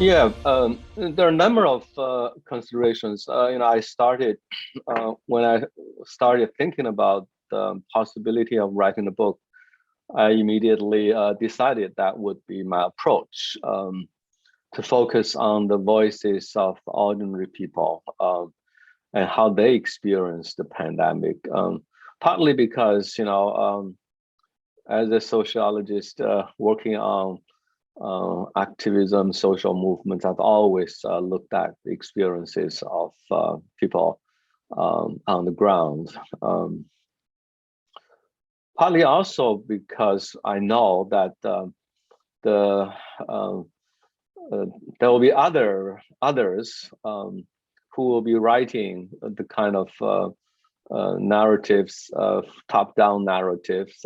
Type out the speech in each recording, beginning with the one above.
Yeah, there are a number of considerations. I started when I started thinking about the possibility of writing a book. I immediately decided that would be my approach, to focus on the voices of ordinary people, and how they experience the pandemic. Partly because, as a sociologist working on activism, social movements, I've always looked at the experiences of people on the ground. Partly also because I know that the there will be others who will be writing the kind of narratives, top-down narratives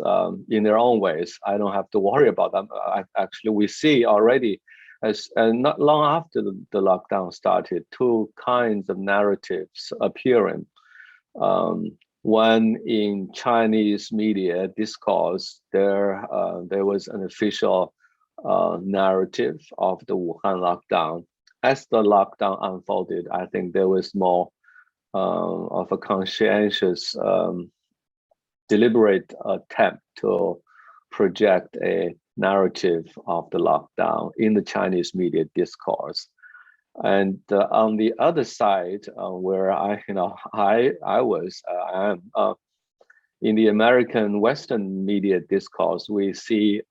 in their own ways. I don't have to worry about them. Actually, we see already, as not long after the lockdown started, two kinds of narratives appearing. One, in Chinese media discourse, there was an official narrative of the Wuhan lockdown. As the lockdown unfolded, I think there was more of a conscientious, deliberate attempt to project a narrative of the lockdown in the Chinese media discourse. And on the other side, where I am in the American Western media discourse, we see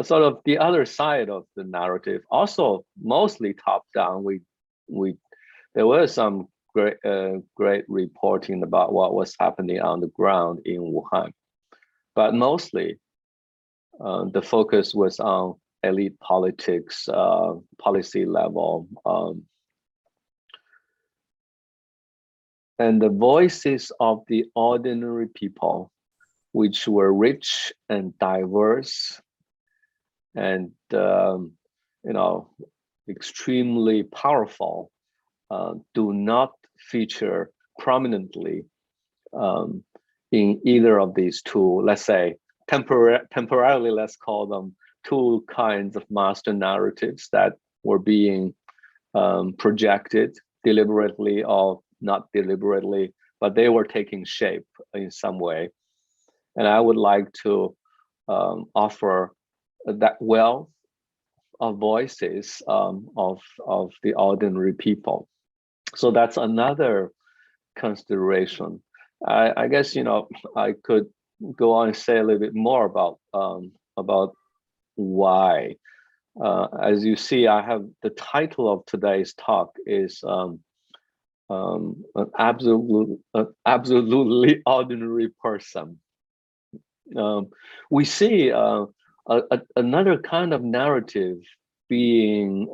sort of the other side of the narrative, also mostly top down. There was some great reporting about what was happening on the ground in Wuhan, but mostly the focus was on elite politics, policy level, and the voices of the ordinary people, which were rich and diverse, and extremely powerful, do not feature prominently in either of these two, let's say, temporarily, let's call them two kinds of master narratives that were being projected deliberately or not deliberately, but they were taking shape in some way. And I would like to offer that wealth of voices of the ordinary people. So that's another consideration. I guess I could go on and say a little bit more about why. As you see, I have the title of today's talk is an absolutely ordinary person. We see another kind of narrative being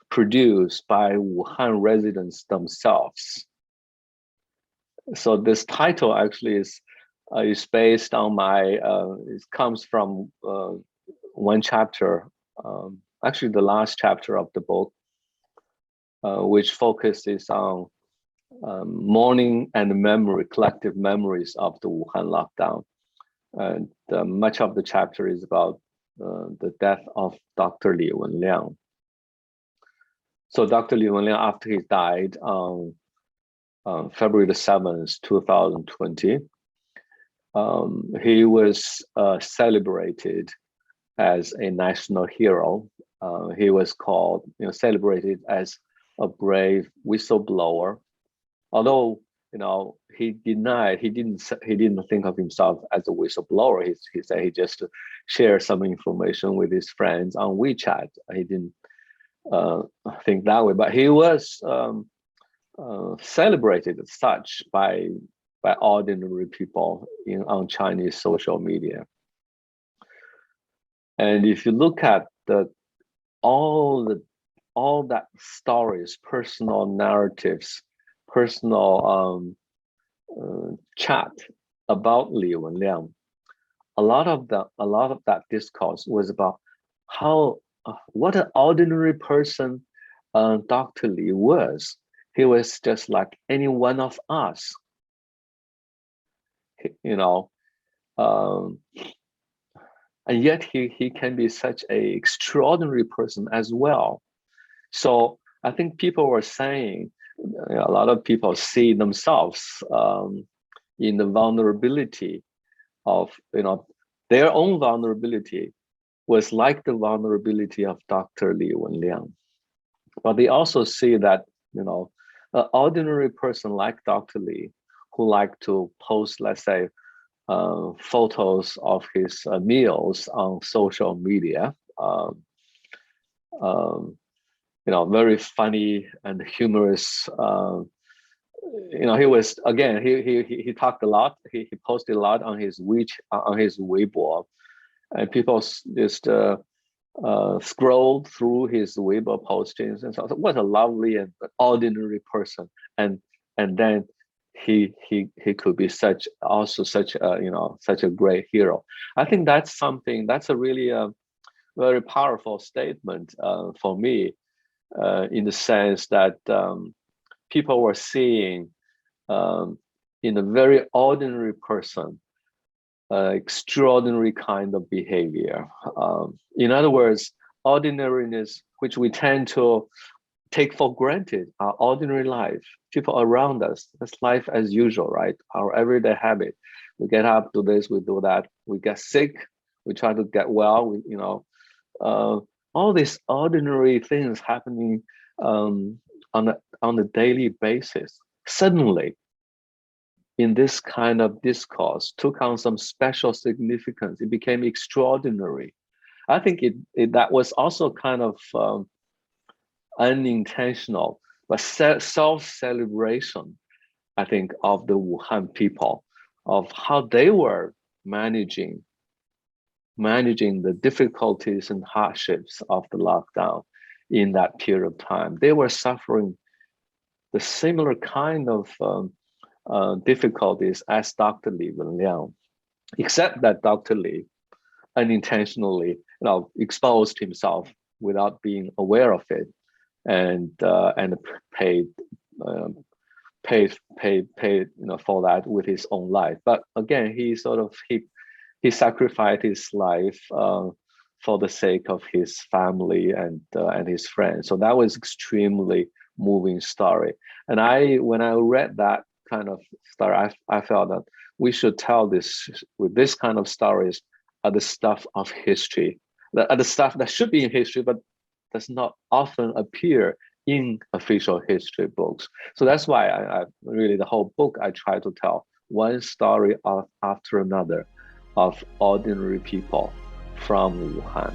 produced by Wuhan residents themselves. So this title actually is based on it comes from one chapter, actually the last chapter of the book, which focuses on mourning and memory, collective memories of the Wuhan lockdown. And much of the chapter is about the death of Dr. Li Wenliang. So Dr. Li Wenliang, after he died on February the 7th, 2020, he was celebrated as a national hero. He was celebrated as a brave whistleblower, although he denied, he didn't think of himself as a whistleblower. He said he just shared some information with his friends on WeChat. He didn't think that way, but he was celebrated as such by ordinary people on Chinese social media. And if you look at all that stories, personal narratives, personal chat about Li Wenliang, a lot of that discourse was about how what an ordinary person Dr. Li was. He was just like any one of us, and yet he can be such an extraordinary person as well. So I think people were saying, a lot of people see themselves in the vulnerability of, their own vulnerability was like the vulnerability of Dr. Li Wenliang. But they also see that, an ordinary person like Dr. Li, who liked to post, let's say, photos of his meals on social media, very funny and humorous. He was, again, he talked a lot. He posted a lot on his Weibo, and people just scrolled through his Weibo postings and thought, what a lovely and ordinary person. And then he could be such a great hero. I think that's a really very powerful statement for me, in the sense that people were seeing in a very ordinary person extraordinary kind of behavior. In other words, ordinariness, which we tend to take for granted, our ordinary life, people around us, that's life as usual, right? Our everyday habit. We get up, do this, we do that, we get sick, we try to get well, all these ordinary things happening on a daily basis. Suddenly, in this kind of discourse, took on some special significance. It became extraordinary. I think that was also kind of unintentional, but self-celebration, I think, of the Wuhan people, of how they were managing the difficulties and hardships of the lockdown in that period of time. They were suffering the similar kind of difficulties as Dr. Li Wenliang, except that Dr. Li unintentionally, exposed himself without being aware of it, and paid for that with his own life. But again, he sacrificed his life for the sake of his family and his friends. So that was extremely moving story. And when I read that kind of story, I felt that we should tell this kind of stories are the stuff of history, are the stuff that should be in history, but does not often appear in official history books. So that's why I really, the whole book, I try to tell one story after another of ordinary people from Wuhan.